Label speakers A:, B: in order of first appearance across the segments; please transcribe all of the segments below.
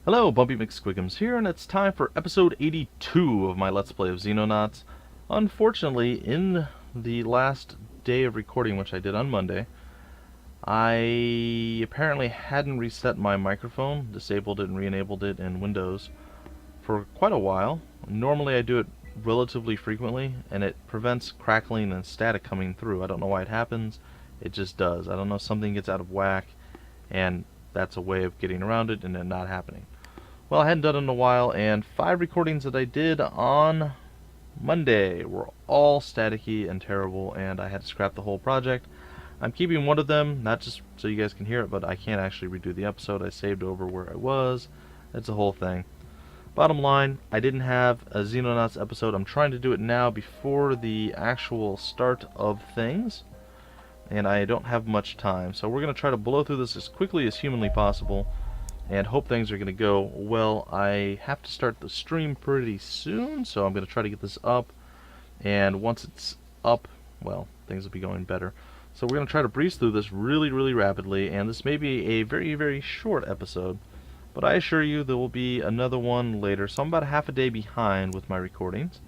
A: Hello, Bumpy McSquigums here, and it's time for episode 82 of my Let's Play of Xenonauts. Unfortunately, in the last day of recording, which I did on Monday, I apparently hadn't reset my microphone, disabled it and re-enabled it in Windows for quite a while. Normally I do it relatively frequently, and it prevents crackling and static coming through. I don't know why it happens, it just does. I don't know, something gets out of whack, and that's a way of getting around it and it not happening. Well, I hadn't done it in a while, and 5 recordings that I did on Monday were all staticky and terrible, and I had to scrap the whole project. I'm keeping one of them, not just so you guys can hear it, but I can't actually redo the episode. I saved over where I was. It's a whole thing. Bottom line, I didn't have a Xenonauts episode. I'm trying to do it now before the actual start of things, and I don't have much time. So we're going to try to blow through this as quickly as humanly possible and hope things are going to go well. I have to start the stream pretty soon, so I'm going to try to get this up, and once it's up, well, things will be going better. So we're going to try to breeze through this really rapidly, and this may be a very short episode, but I assure you there will be another one later. So I'm about half a day behind with my recordings.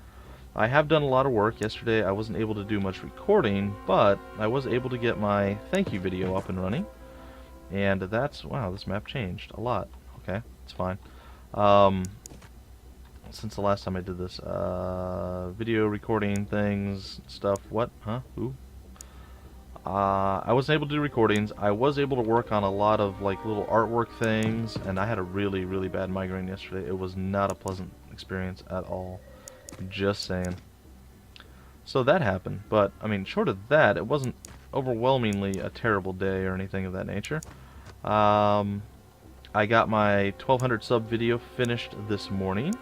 A: I have done a lot of work. Yesterday I wasn't able to do much recording, but I was able to get my thank you video up and running. And that's, wow, this map changed a lot. Okay, it's fine. Since the last time I did this, video recording things, stuff, what? Huh? Who? I wasn't able to do recordings. I was able to work on a lot of like little artwork things, and I had a really bad migraine yesterday. It was not a pleasant experience at all. Just saying. So that happened, but I mean, short of that, it wasn't overwhelmingly a terrible day or anything of that nature. I got my 1200 sub video finished this morning.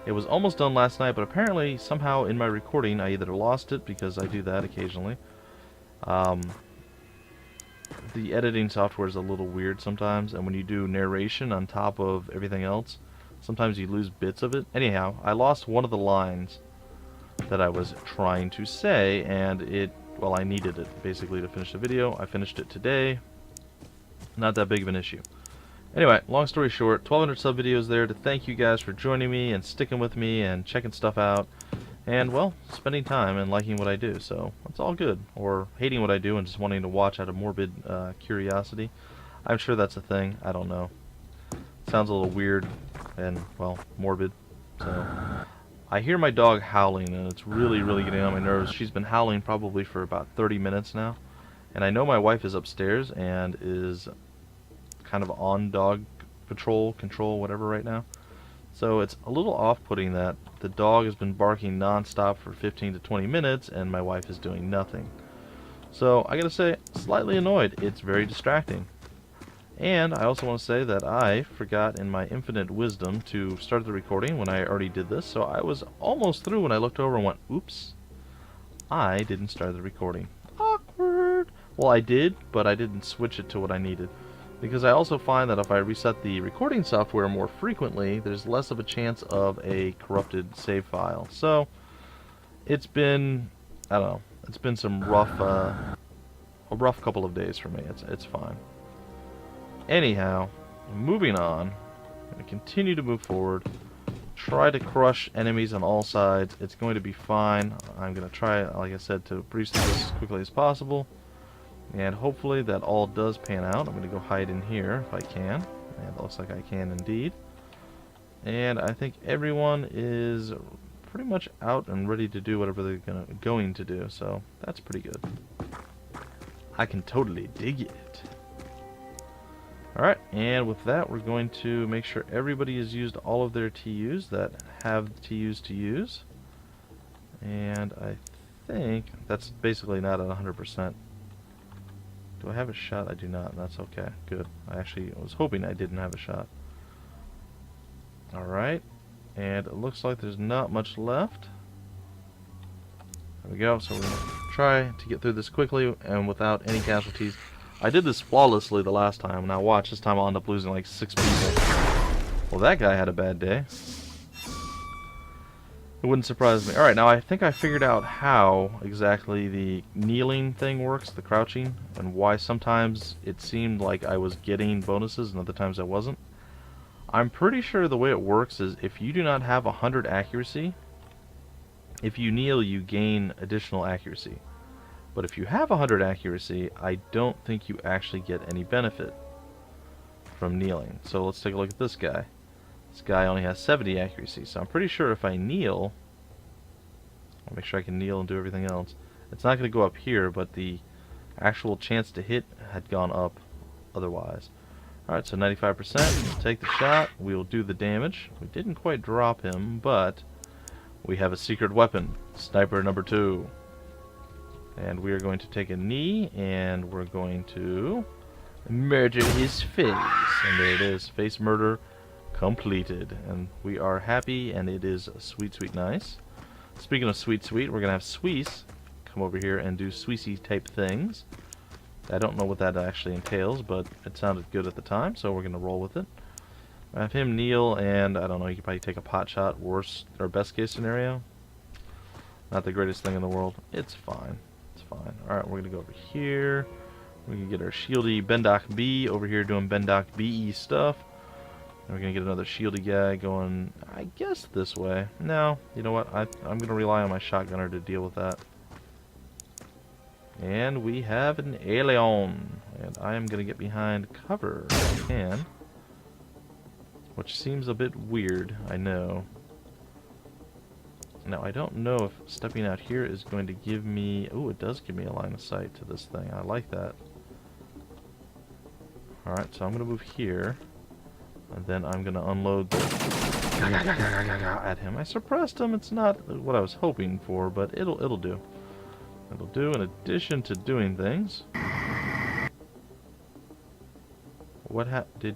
A: It was almost done last night, but apparently somehow in my recording I either lost it, because I do that occasionally. The editing software is a little weird sometimes, and when you do narration on top of everything else, sometimes you lose bits of it. Anyhow, I lost one of the lines that I was trying to say, and well, I needed it basically to finish the video. I finished it today. Not that big of an issue. Anyway, long story short, 1200 sub videos there to thank you guys for joining me and sticking with me and checking stuff out, and well, spending time and liking what I do. So it's all good, or hating what I do and just wanting to watch out of morbid curiosity. I'm sure that's a thing. I don't know. Sounds a little weird and, well, morbid. So I hear my dog howling, and it's really getting on my nerves. She's been howling probably for about 30 minutes now, and I know my wife is upstairs and is kind of on dog control, whatever right now. So it's a little off-putting that the dog has been barking non-stop for 15 to 20 minutes and my wife is doing nothing. So I gotta say, slightly annoyed. It's very distracting. And I also want to say that I forgot in my infinite wisdom to start the recording when I already did this, so I was almost through when I looked over and went, oops, I didn't start the recording. Awkward! Well, I did, but I didn't switch it to what I needed. Because I also find that if I reset the recording software more frequently, there's less of a chance of a corrupted save file. So, it's been, I don't know, it's been some a rough couple of days for me. It's fine. Anyhow, moving on. I'm going to continue to move forward. Try to crush enemies on all sides. It's going to be fine. I'm going to try, like I said, to breeze through this as quickly as possible. And hopefully that all does pan out. I'm going to go hide in here if I can. And it looks like I can indeed. And I think everyone is pretty much out and ready to do whatever they're going to do. So that's pretty good. I can totally dig it. Alright, and with that we're going to make sure everybody has used all of their TUs that have TUs to use. And I think that's basically not at 100%. Do I have a shot? I do not, and that's okay. Good. I actually was hoping I didn't have a shot. Alright, and it looks like there's not much left. There we go, so we're going to try to get through this quickly and without any casualties. I did this flawlessly the last time. Now watch, this time I'll end up losing like 6 people. Well, that guy had a bad day. It wouldn't surprise me. Alright, now I think I figured out how exactly the kneeling thing works, the crouching, and why sometimes it seemed like I was getting bonuses and other times I wasn't. I'm pretty sure the way it works is if you do not have 100 accuracy, if you kneel, you gain additional accuracy. But if you have 100 accuracy, I don't think you actually get any benefit from kneeling. So let's take a look at this guy. This guy only has 70 accuracy, so I'm pretty sure if I kneel, I'll make sure I can kneel and do everything else. It's not going to go up here, but the actual chance to hit had gone up otherwise. Alright, so 95%. Take the shot. We will do the damage. We didn't quite drop him, but we have a secret weapon. Sniper number 2. And we are going to take a knee, and we're going to murder his face. And there it is. Face murder completed. And we are happy, and it is sweet, sweet, nice. Speaking of sweet, sweet, we're going to have Sweece come over here and do Sweecy type things. I don't know what that actually entails, but it sounded good at the time, so we're going to roll with it. Have him kneel, and I don't know, you could probably take a pot shot. Worst or best case scenario. Not the greatest thing in the world. It's fine. It's fine. Alright, we're going to go over here. We can get our shieldy Bendoc B over here doing Bendoc BE stuff. And we're going to get another shieldy guy going, I guess, this way. No, you know what? I'm going to rely on my shotgunner to deal with that. And we have an alien. And I am going to get behind cover if I can. Which seems a bit weird, I know. Now, I don't know if stepping out here is going to give me... Oh, it does give me a line of sight to this thing. I like that. Alright, so I'm going to move here. And then I'm going to unload at him. I suppressed him. It's not what I was hoping for, but it'll do. It'll do in addition to doing things. What did...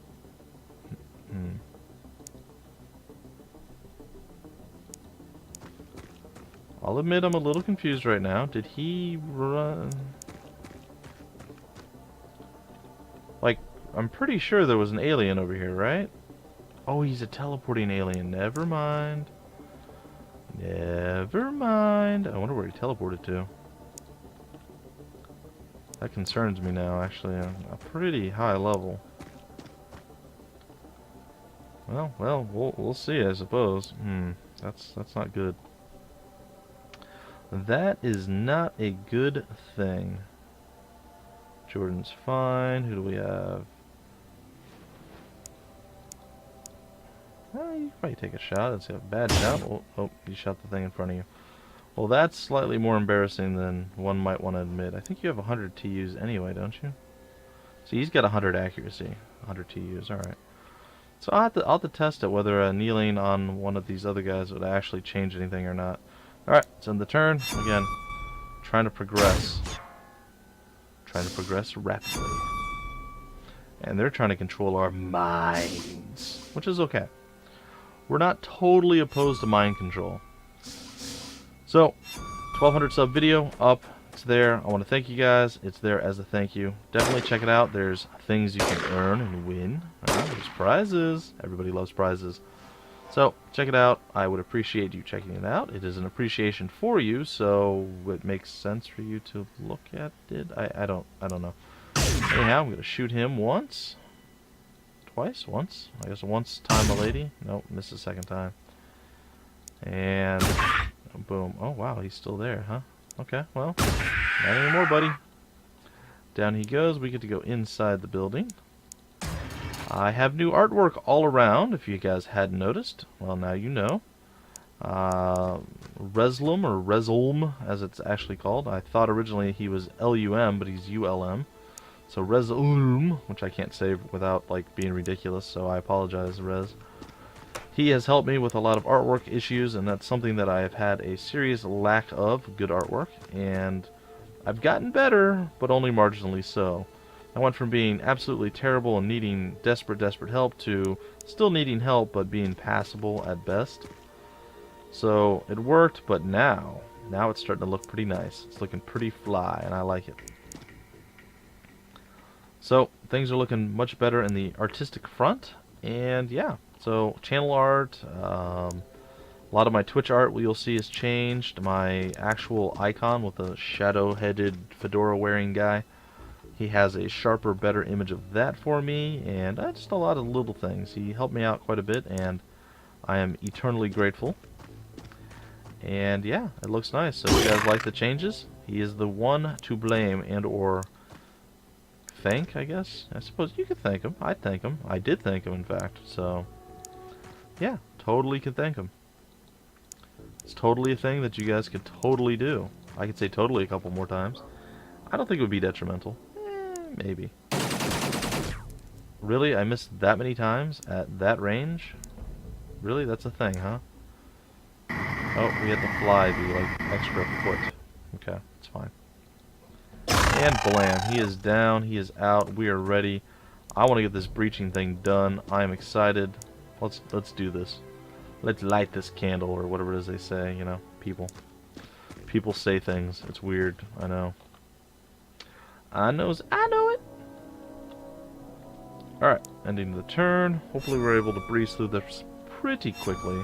A: I'll admit I'm a little confused right now. Did he run... Like, I'm pretty sure there was an alien over here, right? Oh, he's a teleporting alien. Never mind. Never mind. I wonder where he teleported to. That concerns me now, actually. A pretty high level. Well, we'll see, I suppose. That's not good. That is not a good thing. Jordan's fine. Who do we have? You can probably take a shot. That's a bad shot. Oh, you shot the thing in front of you. Well, that's slightly more embarrassing than one might want to admit. I think you have 100 TUs anyway, don't you? So he's got 100 accuracy. 100 TUs, alright. So I'll have to test it whether kneeling on one of these other guys would actually change anything or not. Alright, it's in the turn. Again, trying to progress. Trying to progress rapidly. And they're trying to control our minds, which is okay. We're not totally opposed to mind control. So, 1200 sub video up. It's there. I want to thank you guys. It's there as a thank you. Definitely check it out. There's things you can earn and win. There's prizes. Everybody loves prizes. So, check it out. I would appreciate you checking it out. It is an appreciation for you, so it makes sense for you to look at it. I don't know. Anyhow, I'm going to shoot him once. Twice? Once? I guess once time a lady. Nope, missed the second time. And boom. Oh, wow, he's still there, huh? Okay, well, not anymore, buddy. Down he goes. We get to go inside the building. I have new artwork all around, if you guys hadn't noticed. Well, now you know. Reslum, or Resolm, as it's actually called. I thought originally he was L-U-M, but he's U-L-M. So Resolum, which I can't say without, like, being ridiculous, so I apologize, Rez. He has helped me with a lot of artwork issues, and that's something that I have had a serious lack of, good artwork. And I've gotten better, but only marginally so. I went from being absolutely terrible and needing desperate help to still needing help but being passable at best. So it worked, but now it's starting to look pretty nice. It's looking pretty fly, and I like it. So things are looking much better in the artistic front, and yeah. So channel art, a lot of my Twitch art you'll see has changed. My actual icon with a shadow-headed fedora-wearing guy he has a sharper, better image of that for me, and just a lot of little things. He helped me out quite a bit, and I am eternally grateful. And yeah, it looks nice. So if you guys like the changes, he is the one to blame and or thank, I guess. I suppose you could thank him. I'd thank him. I did thank him, in fact. So yeah, totally could thank him. It's totally a thing that you guys could totally do. I could say totally a couple more times. I don't think it would be detrimental. Maybe. Really? I missed that many times at that range? Really? That's a thing, huh? Oh, we had to fly the, like, extra foot. Okay, it's fine. And blam. He is down. He is out. We are ready. I want to get this breaching thing done. I am excited. Let's do this. Let's light this candle, or whatever it is they say, you know, people. People say things. It's weird. I know. I know it. Alright, ending the turn. Hopefully we're able to breeze through this pretty quickly.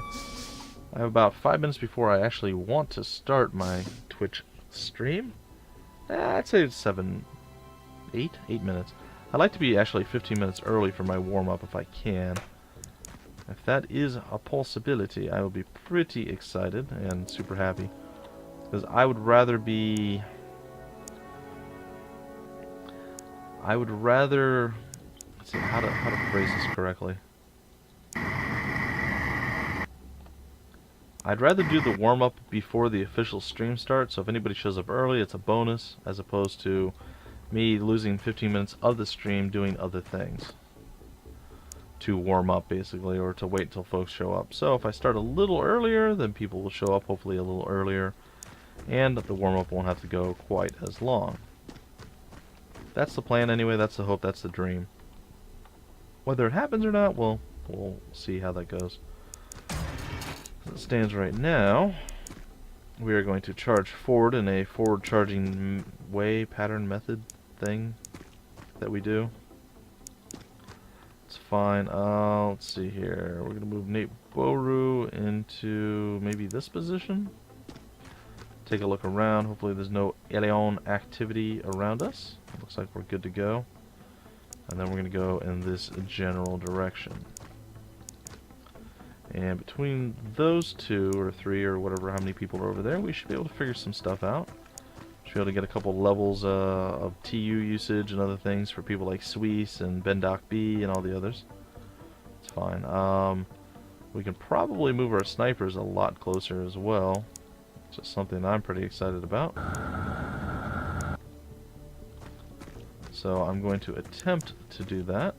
A: I have about 5 minutes before I actually want to start my Twitch stream. I'd say it's 8 minutes. I'd like to be actually 15 minutes early for my warm-up if I can. If that is a possibility, I will be pretty excited and super happy. Because I would rather be... Let's see, how to phrase this correctly. I'd rather do the warm-up before the official stream starts, so if anybody shows up early, it's a bonus, as opposed to me losing 15 minutes of the stream doing other things to warm up, basically, or to wait till folks show up. So if I start a little earlier, then people will show up hopefully a little earlier, and the warm-up won't have to go quite as long. That's the plan anyway, that's the hope, that's the dream. Whether it happens or not, well, we'll see how that goes. As it stands right now, we are going to charge forward in a forward charging way, pattern, method thing that we do. It's fine. Let's see here. We're going to move Nate Boru into maybe this position. Take a look around. Hopefully there's no alien activity around us. It looks like we're good to go. And then we're going to go in this general direction. And between those 2 or 3 or whatever, how many people are over there, we should be able to figure some stuff out. Should be able to get a couple levels of TU usage and other things for people like Suisse and Bendoc B and all the others. It's fine. We can probably move our snipers a lot closer as well. It's just something I'm pretty excited about. So I'm going to attempt to do that.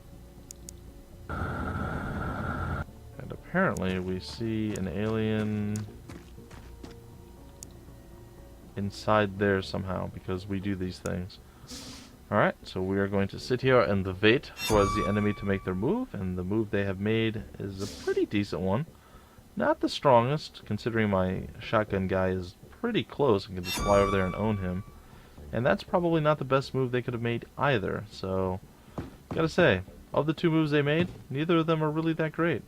A: And apparently we see an alien inside there somehow, because we do these things. Alright, so we are going to sit here and wait for the enemy to make their move, and the move they have made is a pretty decent one. Not the strongest, considering my shotgun guy is pretty close and can just fly over there and own him. And that's probably not the best move they could have made either, so gotta say, of the 2 moves they made, neither of them are really that great.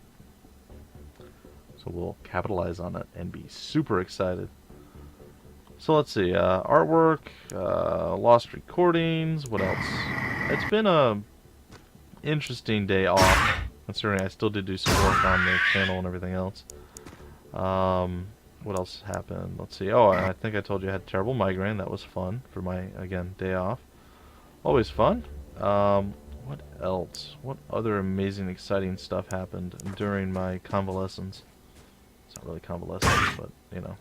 A: So we'll capitalize on it and be super excited. So let's see, artwork, lost recordings, what else? It's been a interesting day off, considering I still did do some work on the channel and everything else. What else happened? Let's see. Oh, I think I told you I had a terrible migraine. That was fun for my, again, day off. Always fun. What else? What other amazing, exciting stuff happened during my convalescence? It's not really convalescence, but, you know.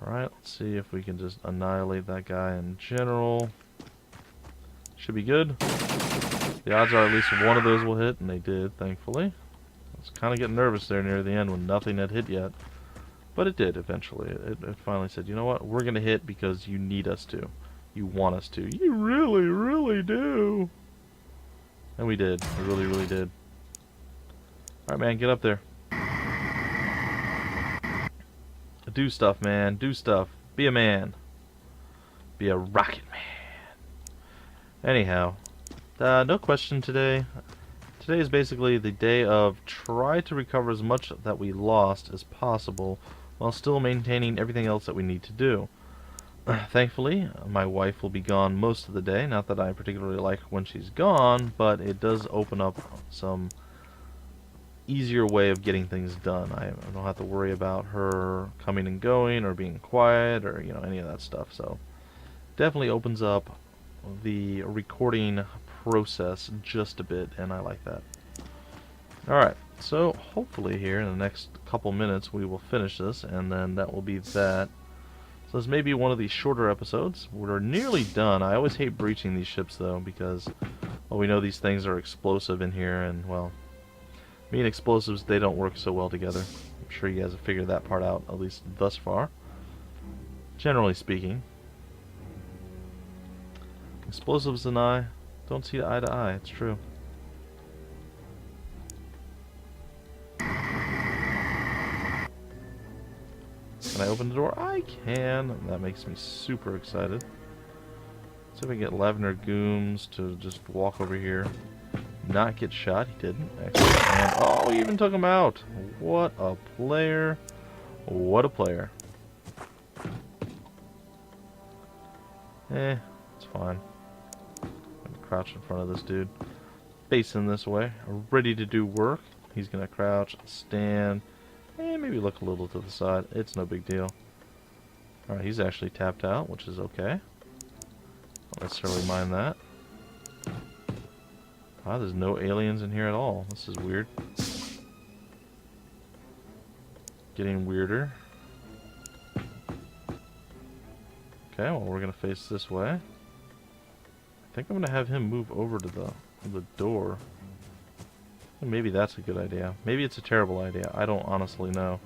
A: Alright, let's see if we can just annihilate that guy in general. Should be good. The odds are at least one of those will hit, and they did, thankfully. I was kind of getting nervous there near the end when nothing had hit yet. But it did, eventually. It finally said, you know what, we're going to hit because you need us to. You want us to. You really, really do. And we did. We really, really did. Alright, man, get up there. Do stuff, man. Do stuff. Be a man. Be a rocket man. Anyhow, no question today. Today is basically the day of try to recover as much that we lost as possible while still maintaining everything else that we need to do. Thankfully, my wife will be gone most of the day. Not that I particularly like when she's gone, but it does open up some easier way of getting things done. I don't have to worry about her coming and going or being quiet or, you know, any of that stuff. So definitely opens up the recording process just a bit, and I like that. Alright, so hopefully here in the next couple minutes we will finish this, and then that will be that. So this may be one of these shorter episodes. We're nearly done. I always hate breaching these ships though, because, well, we know these things are explosive in here, and, well, me and explosives, they don't work so well together. I'm sure you guys have figured that part out, at least thus far. Generally speaking. Explosives and I don't see eye to eye, it's true. Can I open the door? I can! That makes me super excited. Let's see if we can get Lavender Gooms to just walk over here. Not get shot. He didn't. Excellent. And, oh, he even took him out. What a player. What a player. It's fine. I'm gonna crouch in front of this dude. Facing this way. Ready to do work. He's gonna crouch, stand, and maybe look a little to the side. It's no big deal. Alright, he's actually tapped out, which is okay. Don't necessarily mind that. Wow, there's no aliens in here at all. This is weird. Getting weirder. Okay, well, we're gonna face this way. I think I'm gonna have him move over to the door. Maybe that's a good idea. Maybe it's a terrible idea. I don't honestly know.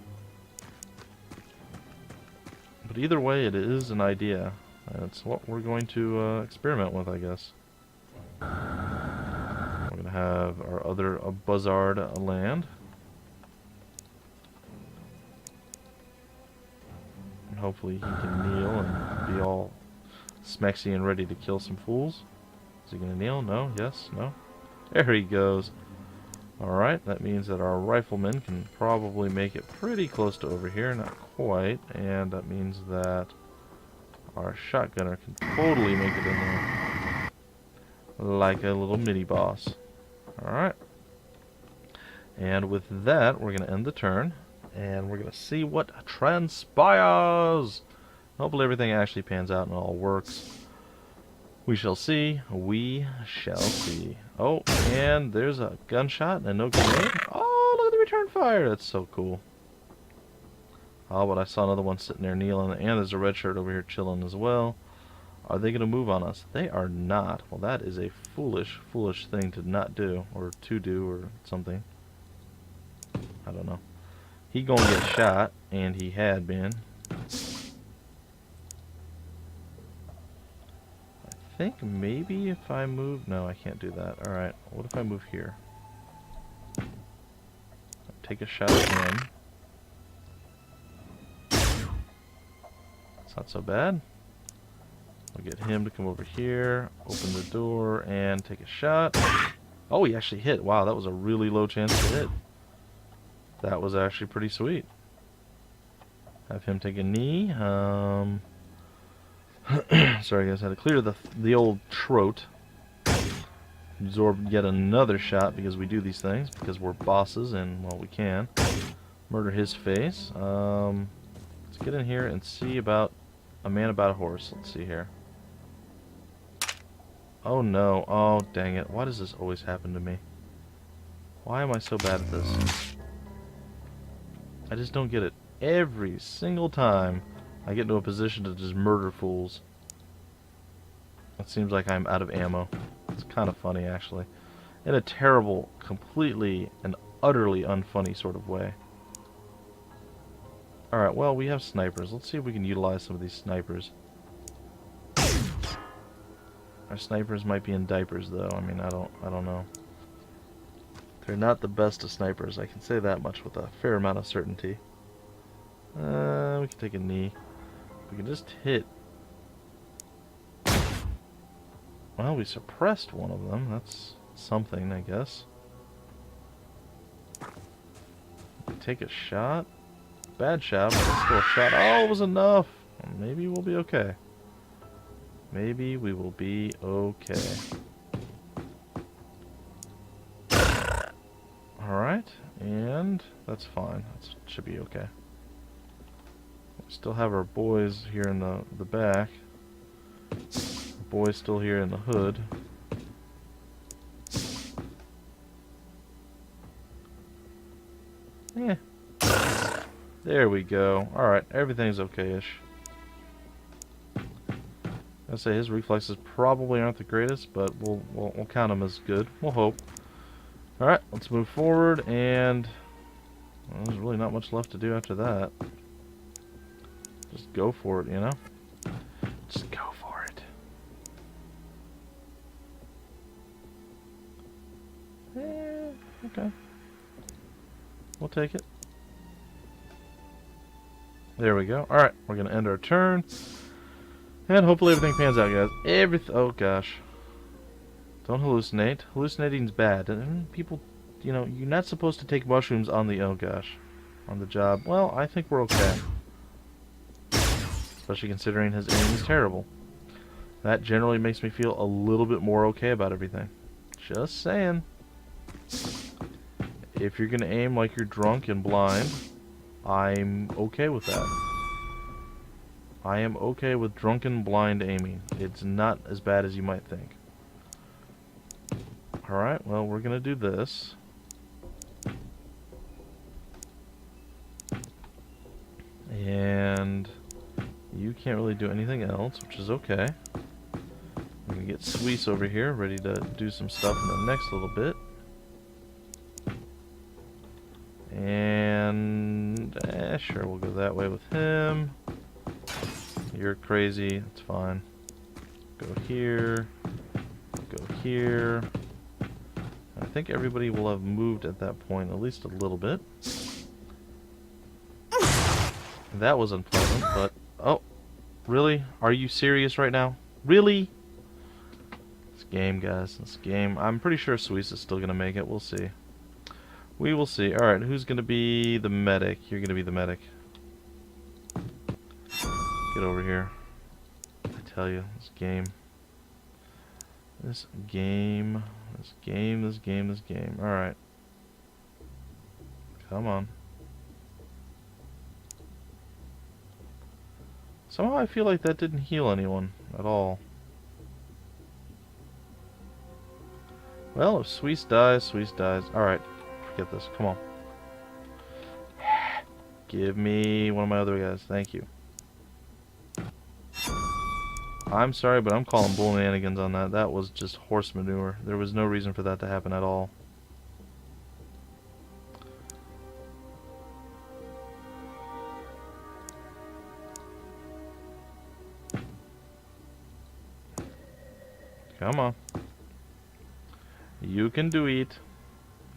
A: But either way, it is an idea. It's what we're going to experiment with, I guess. We're going to have our other buzzard land. And hopefully he can kneel and be all smexy and ready to kill some fools. Is he going to kneel? No? Yes? No? There he goes. Alright, that means that our rifleman can probably make it pretty close to over here. Not quite. And that means that our shotgunner can totally make it in there. Like a little mini-boss. Alright. And with that, we're going to end the turn. And we're going to see what transpires. Hopefully everything actually pans out and all works. We shall see. We shall see. Oh, and there's a gunshot and no grenade. Oh, look at the return fire. That's so cool. Oh, but I saw another one sitting there kneeling. And there's a red shirt over here chilling as well. Are they going to move on us? They are not. Well, that is a foolish, foolish thing to not do. Or to do or something. I don't know. He gonna get shot. And he had been. I think maybe if I move... No, I can't do that. Alright, what if I move here? Take a shot at him. It's not so bad. I'll get him to come over here, open the door, and take a shot. Oh, he actually hit. Wow, that was a really low chance to hit. That was actually pretty sweet. Have him take a knee. Sorry guys, I had to clear the old throat. Absorb yet another shot because we do these things, because we're bosses and, well, we can. Murder his face. Let's get in here and see about a man about a horse. Let's see here. Oh no, oh dang it. Why does this always happen to me? Why am I so bad at this? I just don't get it. Every single time I get into a position to just murder fools. It seems like I'm out of ammo. It's kind of funny, actually. In a terrible, completely and utterly unfunny sort of way. Alright, well, we have snipers. Let's see if we can utilize some of these snipers. Our snipers might be in diapers, though. I mean, I don't know. They're not the best of snipers. I can say that much with a fair amount of certainty. We can take a knee. We can just hit. Well, we suppressed one of them. That's something, I guess. Take a shot. Bad shot, but it's still a shot. Oh, it was enough. Maybe we'll be okay. Maybe we will be okay. Alright, and that's fine. That should be okay. We still have our boys here in the back. Boys still here in the hood. Yeah. There we go. Alright, everything's okay-ish. I'd say his reflexes probably aren't the greatest, but we'll count them as good. We'll hope. Alright, let's move forward, and well, there's really not much left to do after that. Just go for it, you know? Just go for it. Okay. We'll take it. There we go. Alright, we're going to end our turn. And hopefully everything pans out, guys. Oh, gosh. Don't hallucinate. Hallucinating's bad. And people, you know, you're not supposed to take mushrooms on the, oh, gosh, on the job. Well, I think we're okay. Especially considering his aim is terrible. That generally makes me feel a little bit more okay about everything. Just saying. If you're going to aim like you're drunk and blind, I'm okay with that. I am okay with drunken blind aiming. It's not as bad as you might think. Alright, well, we're going to do this. And you can't really do anything else, which is okay. I'm going to get Suisse over here, ready to do some stuff in the next little bit. And sure, we'll go that way with him. You're crazy, it's fine. Go here. Go here. I think everybody will have moved at that point, at least a little bit. That was unpleasant, but... Oh, really? Are you serious right now? Really? This game, guys. This game. I'm pretty sure Suisse is still going to make it. We'll see. We will see. Alright, who's going to be the medic? You're going to be the medic. Get over here. I tell you, this game. This game. This game, this game, this game. Alright. Come on. Somehow I feel like that didn't heal anyone at all. Well, if Suisse dies, Suisse dies. Alright, forget this. Come on. Give me one of my other guys. Thank you. I'm sorry, but I'm calling bull-nanigans on that. That was just horse manure. There was no reason for that to happen at all. Come on. You can do it.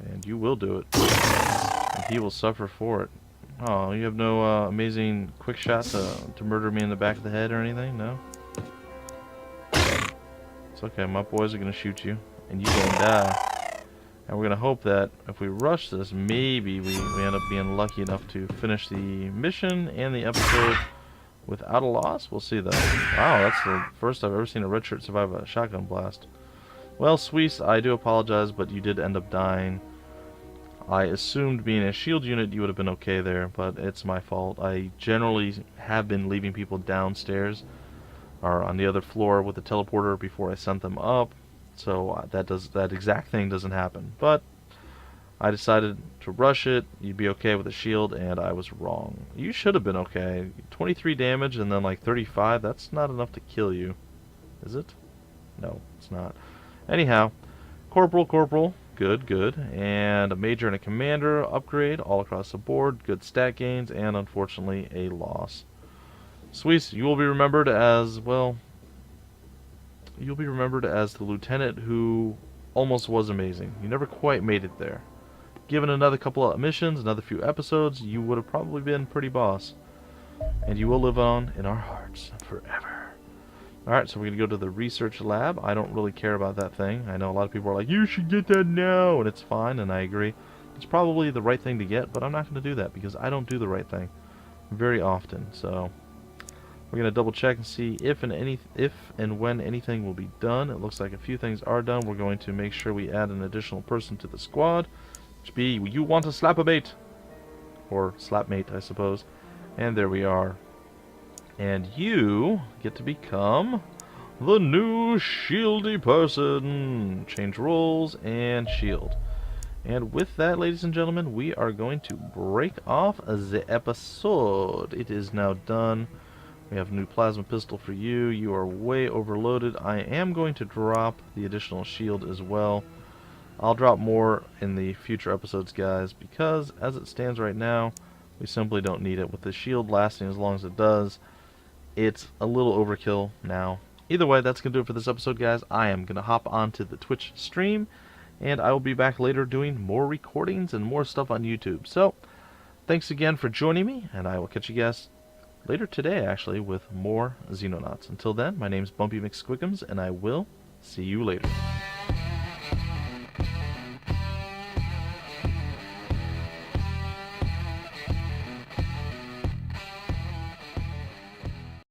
A: And you will do it. And he will suffer for it. Oh, you have no amazing quick shot to murder me in the back of the head or anything? No? It's okay, my boys are going to shoot you. And you're going to die. And we're going to hope that if we rush this, maybe we end up being lucky enough to finish the mission and the episode without a loss. We'll see though. Wow, that's the first I've ever seen a red shirt survive a shotgun blast. Well, Suisse, I do apologize, but you did end up dying. I assumed being a shield unit you would have been okay there, but it's my fault. I generally have been leaving people downstairs or on the other floor with the teleporter before I sent them up, so that exact thing doesn't happen. But I decided to rush it. You'd be okay with a shield, and I was wrong. You should have been okay. 23 damage and then like 35. That's not enough to kill you, is it? No, it's not. Anyhow, corporal. Good. And a major and a commander upgrade all across the board. Good stat gains, and unfortunately a loss. Suisse, you will be remembered as, well, you'll be remembered as the lieutenant who almost was amazing. You never quite made it there. Given another couple of missions, another few episodes, you would have probably been pretty boss. And you will live on in our hearts forever. Alright, so we're going to go to the research lab. I don't really care about that thing. I know a lot of people are like, you should get that now, and it's fine, and I agree. It's probably the right thing to get, but I'm not going to do that because I don't do the right thing very often. So We're going to double check and see if and when anything will be done. It looks like a few things are done. We're going to make sure we add an additional person to the squad. Which be, you want to slap a mate. Or slapmate, I suppose. And there we are. And you get to become the new shieldy person. Change roles and shield. And with that, ladies and gentlemen, we are going to break off the episode. It is now done. We have a new plasma pistol for you. You are way overloaded. I am going to drop the additional shield as well. I'll drop more in the future episodes, guys, because as it stands right now, we simply don't need it. With the shield lasting as long as it does, it's a little overkill now. Either way, that's going to do it for this episode, guys. I am going to hop onto the Twitch stream, and I will be back later doing more recordings and more stuff on YouTube. So, thanks again for joining me, and I will catch you guys later today, actually, with more Xenonauts. Until then, my name's Bumpy McSquickums, and I will see you later.